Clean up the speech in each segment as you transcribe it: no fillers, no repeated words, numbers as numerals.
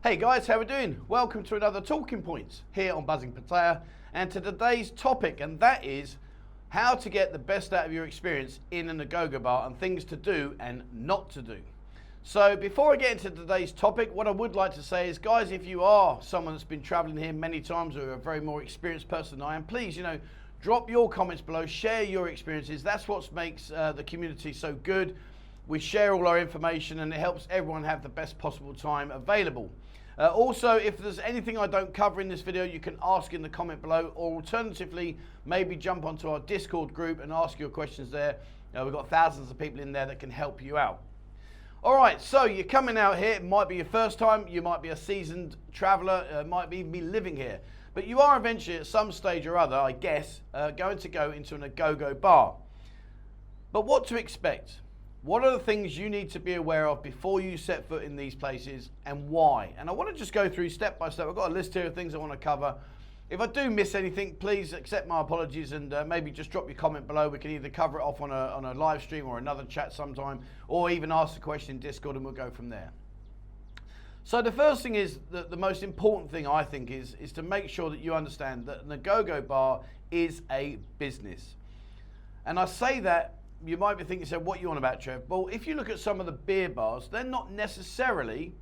Hey guys, how we doing? Welcome to another Talking Points here on Buzzing Pattaya, and to today's topic, and that is how to get the best out of your experience in an Agogo bar and things to do and not to do. So before I get into today's topic, what I would like to say is, guys, if you are someone that's been traveling here many times or a very more experienced person than I am, please, drop your comments below, share your experiences. That's what makes the community so good. We share all our information and it helps everyone have the best possible time available. Also, if there's anything I don't cover in this video, you can ask in the comment below, or alternatively, maybe jump onto our Discord group and ask your questions there. We've got thousands of people in there that can help you out. All right, so you're coming out here. It might be your first time. You might be a seasoned traveler, might even be living here. But you are eventually at some stage or other, I guess, going to go into an Agogo bar. But what to expect? What are the things you need to be aware of before you set foot in these places, and why? And I want to just go through step by step. I've got a list here of things I want to cover. If I do miss anything, please accept my apologies and maybe just drop your comment below. We can either cover it off on a live stream or another chat sometime, or even ask the question in Discord and we'll go from there. So the first thing is, the most important thing I think is to make sure that you understand that an Agogo bar is a business. And I say that, you might be thinking, so what you on about, Trev? Well, if you look at some of the beer bars, they're not necessarily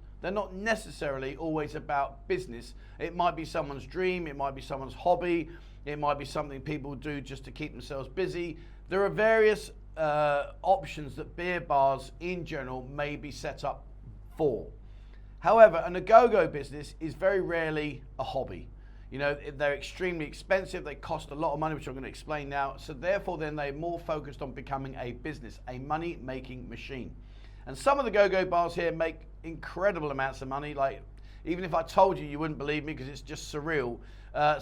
always about business. It might be someone's dream, it might be someone's hobby, it might be something people do just to keep themselves busy. There are various options that beer bars in general may be set up for. However, an Agogo business is very rarely a hobby. They're extremely expensive, they cost a lot of money, which I'm going to explain now. So therefore then they're more focused on becoming a business, a money-making machine. And some of the Agogo bars here make incredible amounts of money. Like, even if I told you, you wouldn't believe me because it's just surreal.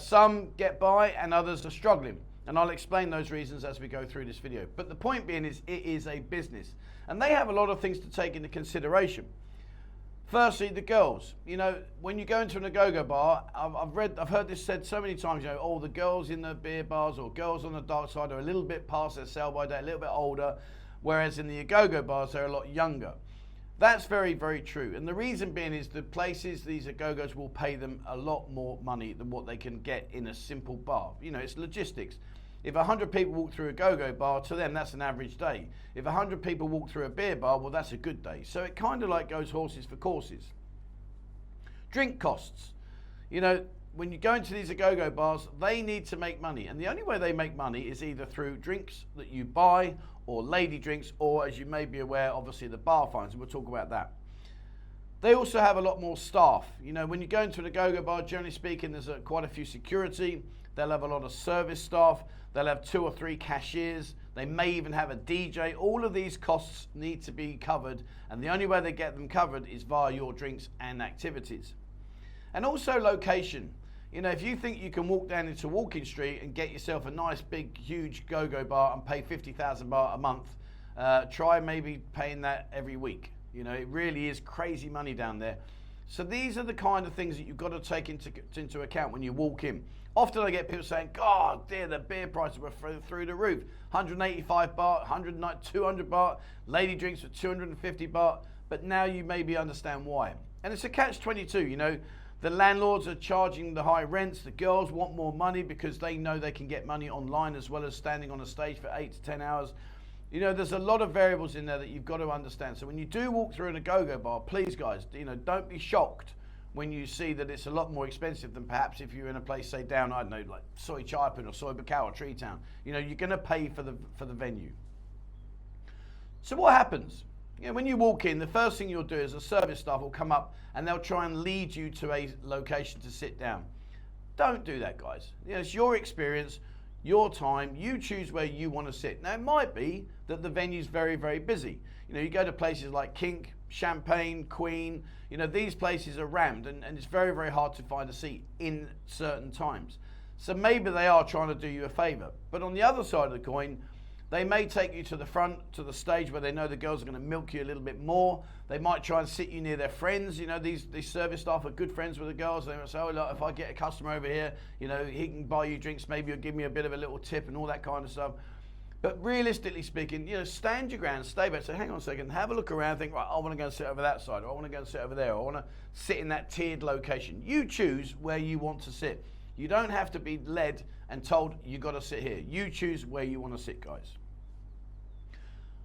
Some get by and others are struggling. And I'll explain those reasons as we go through this video. But the point being is, it is a business. And they have a lot of things to take into consideration. Firstly, the girls. When you go into an Agogo bar, I've heard this said so many times, the girls in the beer bars or girls on the dark side are a little bit past their sell-by date, a little bit older, whereas in the Agogo bars, they're a lot younger. That's very, very true. And the reason being is the places, these Agogos will pay them a lot more money than what they can get in a simple bar. It's logistics. If 100 people walk through a Agogo bar, to them that's an average day. If 100 people walk through a beer bar, well, that's a good day. So it kind of like goes horses for courses. Drink costs. When you go into these Agogo bars, they need to make money. And the only way they make money is either through drinks that you buy, or lady drinks, or, as you may be aware, obviously the bar fines, and we'll talk about that. They also have a lot more staff. When you go into an Agogo bar, generally speaking, there's quite a few security. They'll have a lot of service staff. They'll have 2 or 3 cashiers. They may even have a DJ. All of these costs need to be covered, and the only way they get them covered is via your drinks and activities. And also location. If you think you can walk down into Walking Street and get yourself a nice, big, huge Agogo bar and pay 50,000 baht a month, try maybe paying that every week. It really is crazy money down there. So these are the kind of things that you've got to take into account when you walk in. Often I get people saying, God, dear, the beer prices were through the roof. 185 baht, 200 baht, lady drinks for 250 baht. But now you maybe understand why. And it's a catch-22, The landlords are charging the high rents. The girls want more money because they know they can get money online as well as standing on a stage for 8 to 10 hours. There's a lot of variables in there that you've got to understand. So when you do walk through an Agogo bar, please, guys, don't be shocked when you see that it's a lot more expensive than perhaps if you're in a place, say, down, I don't know, like Soi Chaipan or Soi Buakhao or Tree Town. You're going to pay for the venue. So what happens? When you walk in, the first thing you'll do is a service staff will come up and they'll try and lead you to a location to sit down. Don't do that, guys. It's your experience, your time. You choose where you want to sit. Now, it might be that the venue's very, very busy. You go to places like Kink, Champagne, Queen. These places are rammed and it's very, very hard to find a seat in certain times. So maybe they are trying to do you a favor. But on the other side of the coin, they may take you to the front, to the stage where they know the girls are going to milk you a little bit more. They might try and sit you near their friends. These service staff are good friends with the girls. They might say, oh, look, if I get a customer over here, he can buy you drinks. Maybe you'll give me a bit of a little tip and all that kind of stuff. But realistically speaking, stand your ground, stay back, say, hang on a second, have a look around, think, right, I want to go and sit over that side, or I want to go and sit over there, or I want to sit in that tiered location. You choose where you want to sit. You don't have to be led and told you got to sit here. You choose where you want to sit, guys.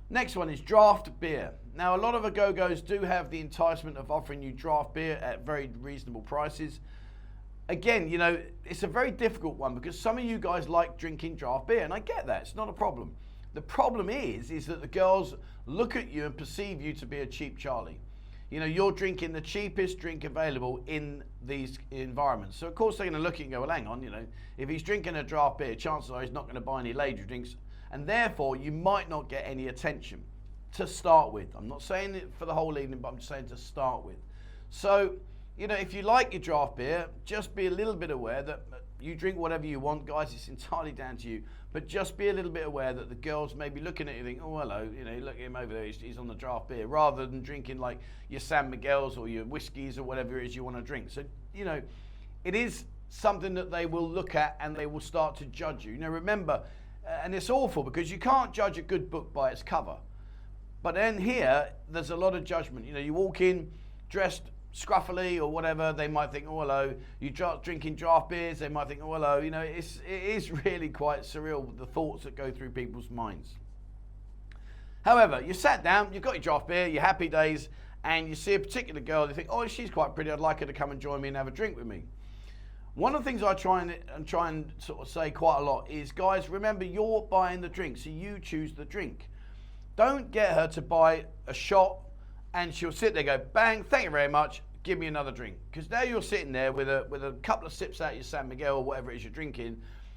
Next one is draft beer. Now, a lot of Agogos do have the enticement of offering you draft beer at very reasonable prices. Again, it's a very difficult one because some of you guys like drinking draft beer, and I get that. It's not a problem. The problem is that the girls look at you and perceive you to be a cheap Charlie. You're drinking the cheapest drink available in these environments. So, of course, they're going to look at you and go, well, hang on, if he's drinking a draft beer, chances are he's not going to buy any lady drinks, and therefore you might not get any attention to start with. I'm not saying it for the whole evening, but I'm just saying to start with. So, if you like your draft beer, just be a little bit aware that you drink whatever you want, guys. It's entirely down to you. But just be a little bit aware that the girls may be looking at you and think, oh, hello, look at him over there, he's on the draft beer, rather than drinking like your San Miguel's or your whiskies or whatever it is you want to drink. So, it is something that they will look at and they will start to judge you. Remember, and it's awful because you can't judge a good book by its cover. But then here, there's a lot of judgment. You walk in dressed scruffily or whatever, they might think, oh, hello. You drinking draft beers, they might think, oh, hello. It is really quite surreal, the thoughts that go through people's minds. However, you sat down, you've got your draft beer, your happy days, and you see a particular girl, you think, oh, she's quite pretty, I'd like her to come and join me and have a drink with me. One of the things I try and sort of say quite a lot is, guys, remember, you're buying the drink, so you choose the drink. Don't get her to buy a shot and she'll sit there and go, bang, thank you very much, give me another drink. Because now you're sitting there with a couple of sips out of your San Miguel or whatever it is you're drinking,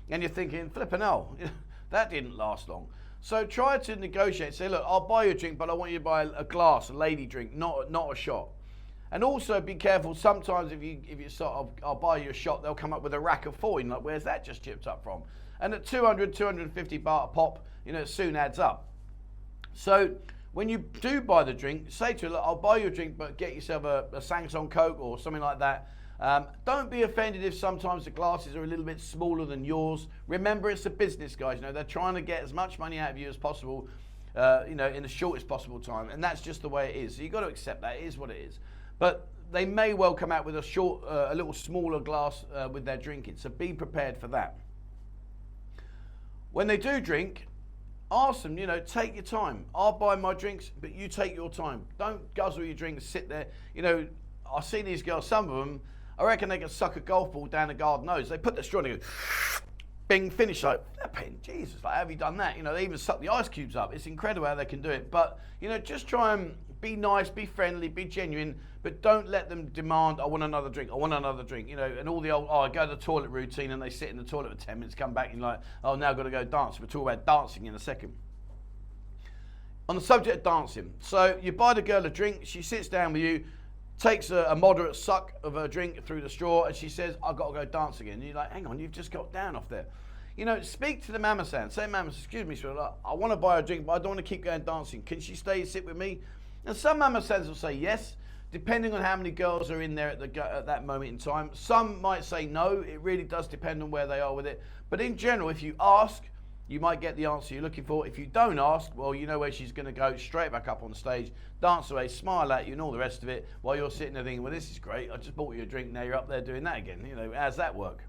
and you're thinking, flippin' hell, that didn't last long. So try to negotiate, say, look, I'll buy you a drink, but I want you to buy a glass, a lady drink, not a shot. And also be careful, sometimes if you sort of, I'll buy you a shot, they'll come up with a rack of four, like, where's that just chipped up from? And at 200, 250 baht a pop, it soon adds up. So when you do buy the drink, say to her, look, I'll buy you a drink, but get yourself a Samsung Coke or something like that. Don't be offended if sometimes the glasses are a little bit smaller than yours. Remember, it's a business, guys. They're trying to get as much money out of you as possible, in the shortest possible time, and that's just the way it is. So you've got to accept that. It is what it is. But they may well come out with a little smaller glass with their drinking, so be prepared for that. When they do drink, ask them, take your time. I'll buy my drinks, but you take your time. Don't guzzle your drink and sit there. I see these girls, some of them, I reckon they can suck a golf ball down a garden nose. They put the straw in and go, bing, finish, like, Jesus, like, have you done that? They even suck the ice cubes up. It's incredible how they can do it. But, just try and be nice, be friendly, be genuine, but don't let them demand, I want another drink, and all the old, I go to the toilet routine, and they sit in the toilet for 10 minutes, come back, and like, oh, now I've got to go dance. We'll talk about dancing in a second. On the subject of dancing, so you buy the girl a drink, she sits down with you, takes a moderate suck of her drink through the straw, and she says, I've got to go dance again. And you're like, hang on, you've just got down off there. Speak to the mama-san. Say, mama, excuse me, sweetheart, I want to buy her a drink, but I don't want to keep going dancing. Can she stay and sit with me? And some mama-sans will say yes, depending on how many girls are in there at that moment in time. Some might say no. It really does depend on where they are with it. But in general, if you ask, you might get the answer you're looking for. If you don't ask, well, you know where she's going to go, straight back up on stage, dance away, smile at you and all the rest of it, while you're sitting there thinking, well, this is great. I just bought you a drink. Now you're up there doing that again. How's that work?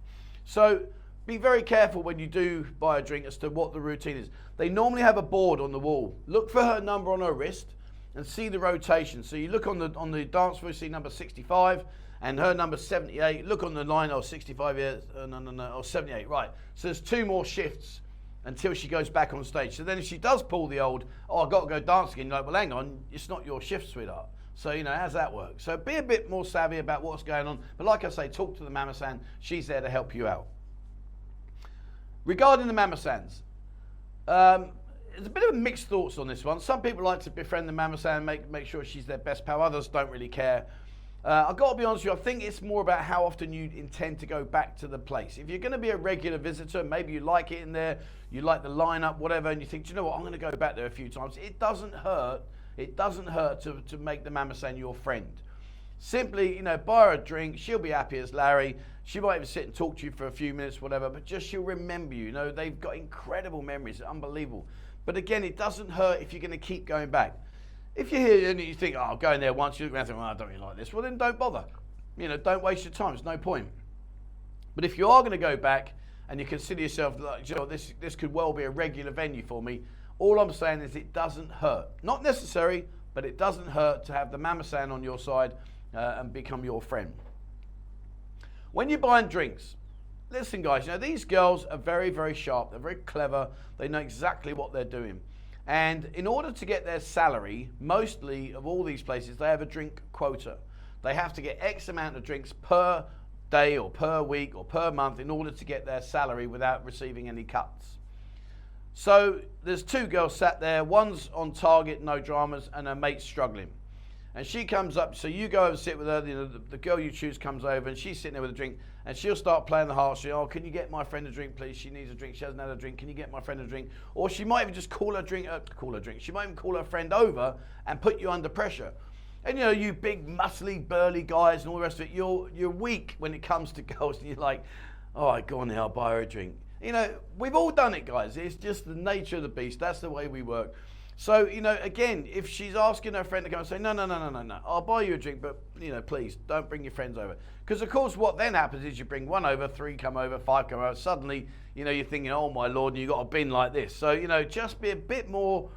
So be very careful when you do buy a drink as to what the routine is. They normally have a board on the wall. Look for her number on her wrist and see the rotation. So you look on the dance floor, see number 65 and her number 78. Look on the line, 65 years, no, 78, right. So there's 2 more shifts until she goes back on stage. So then if she does pull the old, I've got to go dance again, you're like, well, hang on, it's not your shift, sweetheart. So, how's that work? So be a bit more savvy about what's going on. But like I say, talk to the mama-san. She's there to help you out. Regarding the mama-sans, there's a bit of mixed thoughts on this one. Some people like to befriend the mama-san, make sure she's their best pal. Others don't really care. I've got to be honest with you, I think it's more about how often you intend to go back to the place. If you're going to be a regular visitor, maybe you like it in there, you like the lineup, whatever, and you think, do you know what, I'm going to go back there a few times. It doesn't hurt to make the mama-san your friend. Simply, you know, buy her a drink. She'll be happy as Larry. She might even sit and talk to you for a few minutes, whatever, but just she'll remember you. You know, they've got incredible memories, unbelievable. But again, it doesn't hurt if you're going to keep going back. If you're here and you think, oh, I'll go in there once, you look around and think, well, I don't really like this, well, then don't bother. You know, don't waste your time. There's no point. But if you are going to go back and you consider yourself like, you know, this could well be a regular venue for me, all I'm saying is it doesn't hurt. Not necessary, but it doesn't hurt to have the mama-san on your side and become your friend. When you're buying drinks, listen guys, you know, these girls are very, very sharp. They're very clever. They know exactly what they're doing. And in order to get their salary, mostly of all these places, they have a drink quota. They have to get X amount of drinks per day or per week or per month in order to get their salary without receiving any cuts. So there's two girls sat there, one's on target, no dramas, and her mate's struggling. And she comes up, so you go over and sit with her, you know, the girl you choose comes over and she's sitting there with a drink and she'll start playing the heart. She'll, oh, can you get my friend a drink, please? She needs a drink, she hasn't had a drink, can you get my friend a drink? Or she might even just call her drink, she might even call her friend over and put you under pressure. And you know, you big, muscly, burly guys and all the rest of it, you're weak when it comes to girls and you're like, all right, go on now, I'll buy her a drink. You know, we've all done it, guys. It's just the nature of the beast. That's the way we work. So, you know, again, if she's asking her friend to come and say, no, I'll buy you a drink, but, you know, please don't bring your friends over. Because, of course, what then happens is you bring one over, 3 come over, 5 come over. Suddenly, you know, you're thinking, oh, my Lord, and you've got a bin like this. So, you know, just be a bit more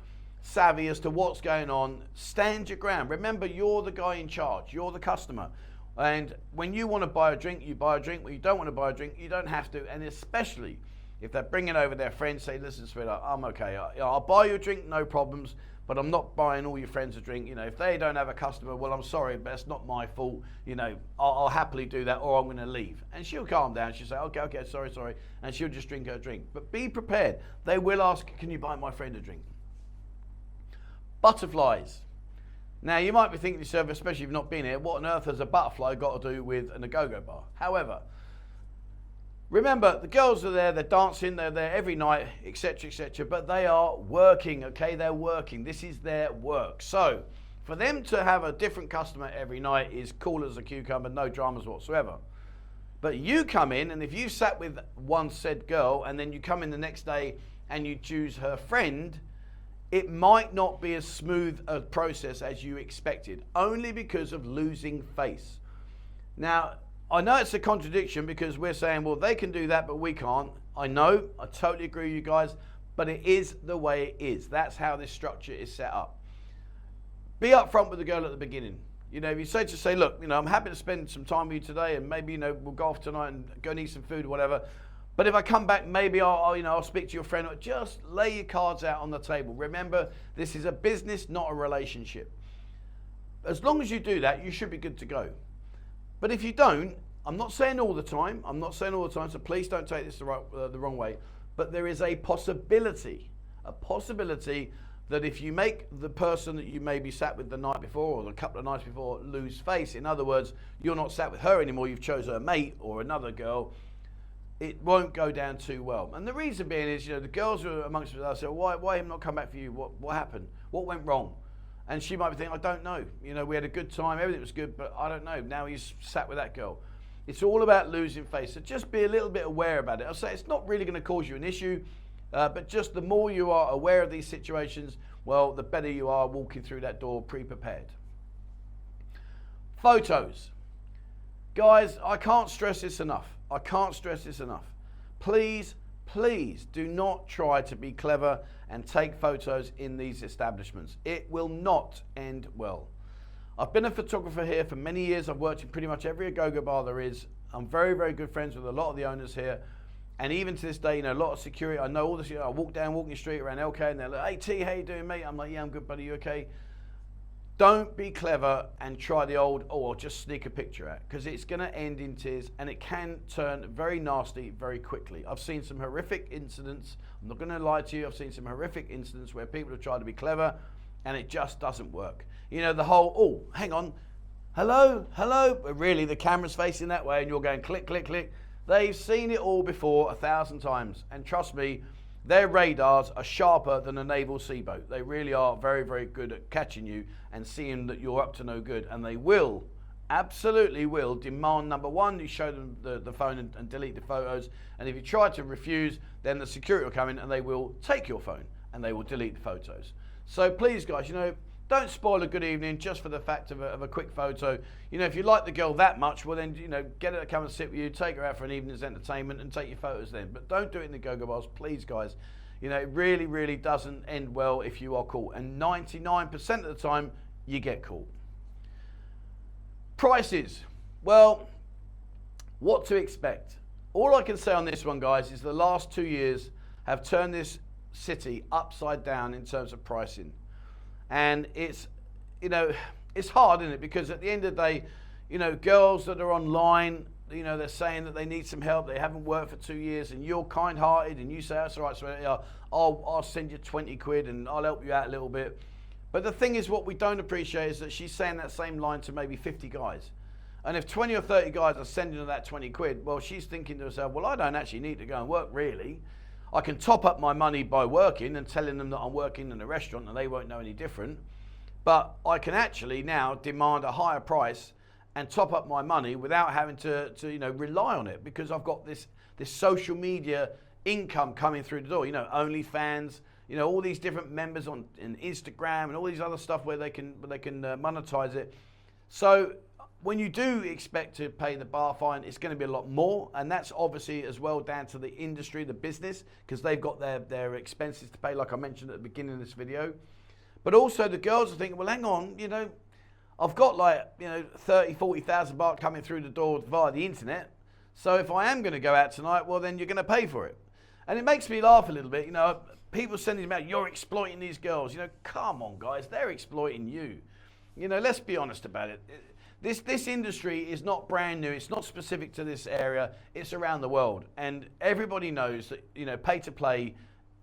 savvy as to what's going on. Stand your ground. Remember, you're the guy in charge. You're the customer. And when you want to buy a drink, you buy a drink. When you don't want to buy a drink, you don't have to. And especially if they're bringing over their friends, say, listen, sweetheart, I'm okay. I'll buy you a drink, no problems, but I'm not buying all your friends a drink. You know, if they don't have a customer, well, I'm sorry, but it's not my fault. You know, I'll happily do that, or I'm going to leave. And she'll calm down. She'll say, okay, sorry. And she'll just drink her drink. But be prepared. They will ask, can you buy my friend a drink? Butterflies. Now, you might be thinking to yourself, especially if you've not been here, what on earth has a butterfly got to do with an Agogo bar? However, remember, the girls are there, they're dancing, they're there every night, etc., but they are working, okay? They're working. This is their work. So, for them to have a different customer every night is cool as a cucumber, no dramas whatsoever. But you come in, and if you sat with one said girl, and then you come in the next day and you choose her friend, it might not be as smooth a process as you expected, only because of losing face. Now, I know it's a contradiction because we're saying, well, they can do that, but we can't. I know, I totally agree with you guys, but it is the way it is. That's how this structure is set up. Be upfront with the girl at the beginning. You know, if you say, look, you know, I'm happy to spend some time with you today, and maybe, you know, we'll go off tonight and go and eat some food or whatever. But if I come back, maybe I'll speak to your friend. Just lay your cards out on the table. Remember, this is a business, not a relationship. As long as you do that, you should be good to go. But if you don't, I'm not saying all the time, so please don't take this the wrong way, but there is a possibility that if you make the person that you maybe sat with the night before or a couple of nights before lose face, in other words, you're not sat with her anymore, you've chosen a mate or another girl, it won't go down too well. And the reason being is, you know, the girls are amongst us, say, why him not come back for you? What happened? What went wrong? And she might be thinking, I don't know. You know, we had a good time, everything was good, but I don't know. Now he's sat with that girl. It's all about losing face. So just be a little bit aware about it. I'll say it's not really going to cause you an issue, but just the more you are aware of these situations, well, the better you are walking through that door pre-prepared. Photos. Guys, I can't stress this enough. Please do not try to be clever and take photos in these establishments. It will not end well. I've been a photographer here for many years. I've worked in pretty much every Agogo bar there is. I'm very, very good friends with a lot of the owners here. And even to this day, you know, a lot of security. I know all this. You know, I walk down Walking Street around LK and they're like, hey T, how you doing, mate? I'm like, yeah, I'm good, buddy, you okay? Don't be clever and try the old, oh, I'll just sneak a picture out, because it's going to end in tears and it can turn very nasty very quickly. I've seen some horrific incidents. I'm not going to lie to you. I've seen some horrific incidents where people have tried to be clever and it just doesn't work. You know, the whole, oh, hang on, hello, but really the camera's facing that way and you're going click, click, click. They've seen it all before 1,000 times. And trust me, their radars are sharper than a naval sea boat. They really are very, very good at catching you and seeing that you're up to no good. And they will absolutely will demand, number one, you show them the phone and delete the photos. And if you try to refuse, then the security will come in and they will take your phone and they will delete the photos. So please, guys, don't spoil a good evening just for the fact of a quick photo. If you like the girl that much, well then, get her to come and sit with you, take her out for an evening's entertainment and take your photos then. But don't do it in the go-go bars, please, guys. It really, really doesn't end well if you are caught. And 99% of the time, you get caught. Prices. Well, what to expect? All I can say on this one, guys, is the last 2 years have turned this city upside down in terms of pricing. And it's hard, isn't it? Because at the end of the day, girls that are online, they're saying that they need some help. They haven't worked for 2 years, and you're kind-hearted, and you say, that's all right, so I'll send you 20 quid, and I'll help you out a little bit. But the thing is, what we don't appreciate is that she's saying that same line to maybe 50 guys. And if 20 or 30 guys are sending her that 20 quid, well, she's thinking to herself, well, I don't actually need to go and work, really. I can top up my money by working and telling them that I'm working in a restaurant and they won't know any different. But I can actually now demand a higher price and top up my money without having to rely on it, because I've got this social media income coming through the door. OnlyFans, all these different members on Instagram and all these other stuff where they can monetize it. So when you do expect to pay the bar fine, it's going to be a lot more, and that's obviously as well down to the industry, the business, because they've got their expenses to pay, like I mentioned at the beginning of this video. But also the girls are thinking, well, hang on, I've got 30, 40,000 baht coming through the door via the internet. So if I am going to go out tonight, well, then you're going to pay for it. And it makes me laugh a little bit. People sending them out, you're exploiting these girls. Come on, guys, they're exploiting you. Let's be honest about it. This industry is not brand new. It's not specific to this area. It's around the world. And everybody knows that, pay to play,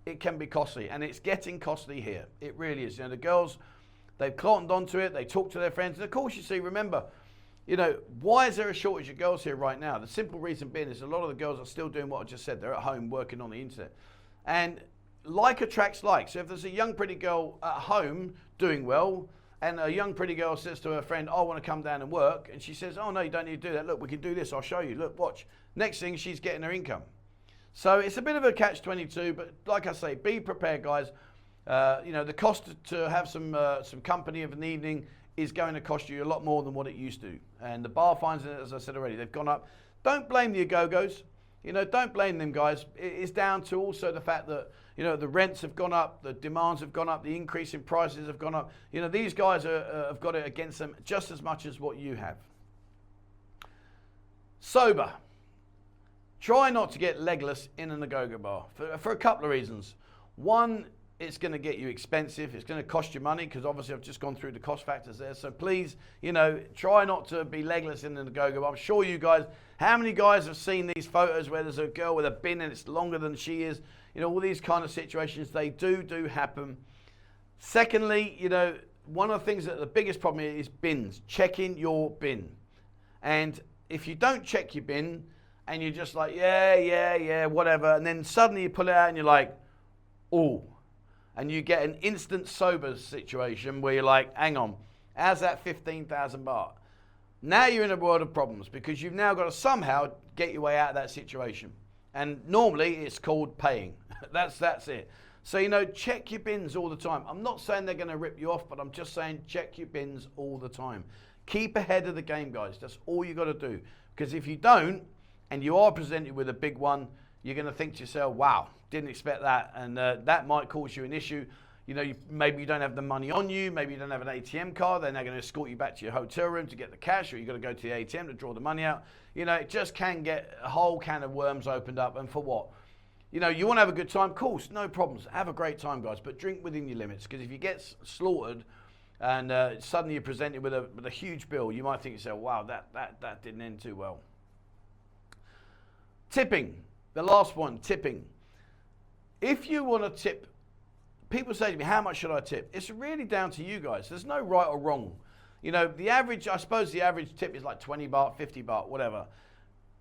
it can be costly. And it's getting costly here. It really is. The girls, they've cottoned onto it. They talk to their friends. And of course, you see, remember, why is there a shortage of girls here right now? The simple reason being is a lot of the girls are still doing what I just said. They're at home working on the internet. And like attracts like. So if there's a young, pretty girl at home doing well, and a young pretty girl says to her friend, I want to come down and work. And she says, oh, no, you don't need to do that. Look, we can do this. I'll show you. Look, watch. Next thing, she's getting her income. So it's a bit of a catch-22. But like I say, be prepared, guys. The cost to have some company of an evening is going to cost you a lot more than what it used to. And the bar fines, as I said already, they've gone up. Don't blame the Agogos. Don't blame them, guys. It's down to also the fact that, the rents have gone up, the demands have gone up, the increase in prices have gone up. These guys have got it against them just as much as what you have. Sober. Try not to get legless in an Agogo bar for a couple of reasons. One, it's going to get you expensive. It's going to cost you money, because obviously I've just gone through the cost factors there. So please, try not to be legless in an Agogo bar. I'm sure you guys, how many guys have seen these photos where there's a girl with a bin and it's longer than she is? All these kind of situations, they do happen. Secondly, one of the things that the biggest problem is bins, checking your bin. And if you don't check your bin and you're just like, yeah, whatever, and then suddenly you pull it out and you're like, oh, and you get an instant sober situation where you're like, hang on, how's that 15,000 baht? Now you're in a world of problems, because you've now got to somehow get your way out of that situation. And normally it's called paying. That's it. So, check your bins all the time. I'm not saying they're going to rip you off, but I'm just saying check your bins all the time. Keep ahead of the game, guys. That's all you got to do. Because if you don't, and you are presented with a big one, you're going to think to yourself, wow, didn't expect that. And that might cause you an issue. Maybe you don't have the money on you. Maybe you don't have an ATM card. Then they're going to escort you back to your hotel room to get the cash, or you've got to go to the ATM to draw the money out. It just can get a whole can of worms opened up. And for what? You want to have a good time? Of course, no problems. Have a great time, guys. But drink within your limits. Because if you get slaughtered and suddenly you're presented with a huge bill, you might think to yourself, wow, that didn't end too well. Tipping. The last one, tipping. If you want to tip, people say to me, how much should I tip? It's really down to you guys. There's no right or wrong. The average tip is like 20 baht, 50 baht, whatever.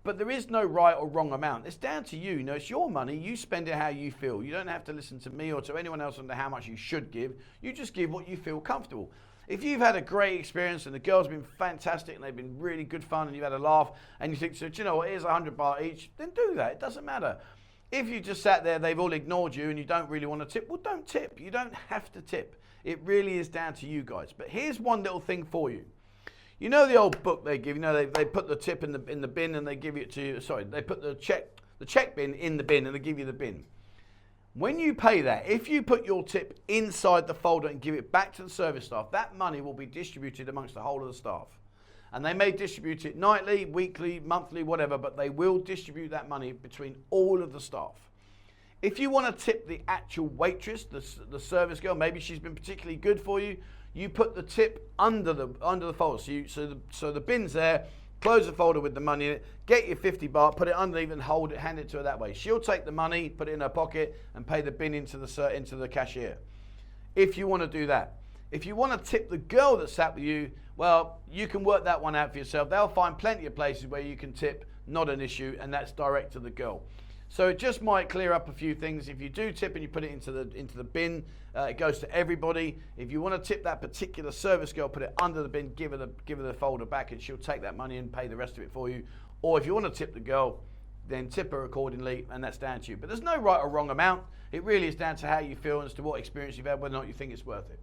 But there is no right or wrong amount. It's down to you. It's your money. You spend it how you feel. You don't have to listen to me or to anyone else on how much you should give. You just give what you feel comfortable. If you've had a great experience and the girls have been fantastic and they've been really good fun and you've had a laugh and you think, so, do you know what, here's 100 baht each, then do that. It doesn't matter. If you just sat there, they've all ignored you and you don't really want to tip, well, don't tip. You don't have to tip. It really is down to you guys. But here's one little thing for you. You know the old book they give, you know, they put the tip in the bin and they give it to you, sorry, they put the check bin in the bin and they give you the bin. When you pay that, if you put your tip inside the folder and give it back to the service staff, that money will be distributed amongst the whole of the staff. And they may distribute it nightly, weekly, monthly, whatever, but they will distribute that money between all of the staff. If you want to tip the actual waitress, the service girl, maybe she's been particularly good for you, you put the tip under the folder. So the bin's there, close the folder with the money in it, get your 50 baht, put it underneath and hold it, hand it to her that way. She'll take the money, put it in her pocket and pay the bin into the cashier. If you want to do that. If you want to tip the girl that sat with you, well, you can work that one out for yourself. They'll find plenty of places where you can tip, not an issue, and that's direct to the girl. So it just might clear up a few things. If you do tip and you put it into the bin, it goes to everybody. If you want to tip that particular service girl, put it under the bin, give her the folder back, and she'll take that money and pay the rest of it for you. Or if you want to tip the girl, then tip her accordingly, and that's down to you. But there's no right or wrong amount. It really is down to how you feel as to what experience you've had, whether or not you think it's worth it.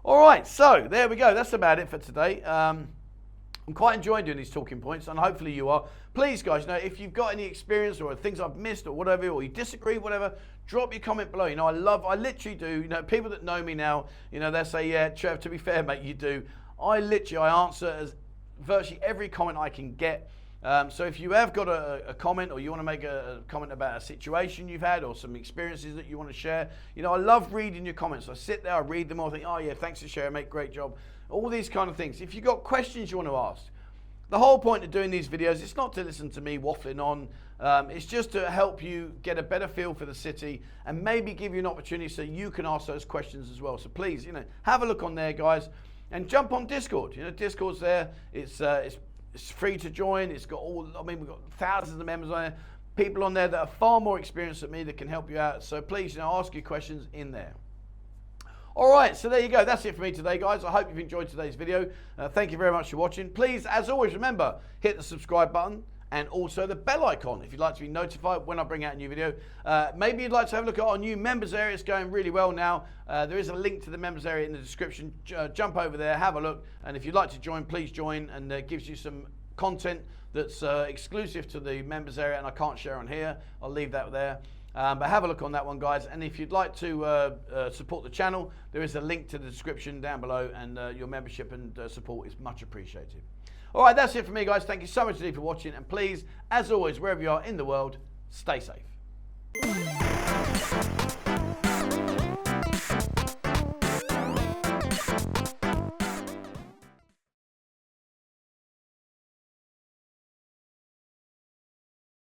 All right, so there we go. That's about it for today. I'm quite enjoying doing these talking points, and hopefully you are. Please, guys, you know, if you've got any experience or things I've missed or whatever, or you disagree, whatever, drop your comment below. You know, I literally do. You know, people that know me now, you know, they say, yeah, Trev, to be fair, mate, you do. I answer as virtually every comment I can get. So if you have got a comment or you want to make a comment about a situation you've had or some experiences that you want to share, you know, I love reading your comments. I sit there, I read them all, I think, oh yeah, thanks for sharing, mate, great job. All these kind of things. If you've got questions you want to ask, the whole point of doing these videos, it's not to listen to me waffling on. It's just to help you get a better feel for the city and maybe give you an opportunity so you can ask those questions as well. So please, you know, have a look on there, guys, and jump on Discord. You know, Discord's there. It's free to join. It's got we've got thousands of members on there. People on there that are far more experienced than me that can help you out. So please, you know, ask your questions in there. All right, so there you go. That's it for me today, guys. I hope you've enjoyed today's video. Thank you very much for watching. Please, as always, remember, hit the subscribe button and also the bell icon if you'd like to be notified when I bring out a new video. Maybe you'd like to have a look at our new members area. It's going really well now. There is a link to the members area in the description. Jump over there, have a look, and if you'd like to join, please join, and it gives you some content that's exclusive to the members area and I can't share on here. I'll leave that there. But have a look on that one, guys. And if you'd like to support the channel, there is a link to the description down below, and your membership and support is much appreciated. All right, that's it for me, guys. Thank you so much indeed for watching. And please, as always, wherever you are in the world, stay safe.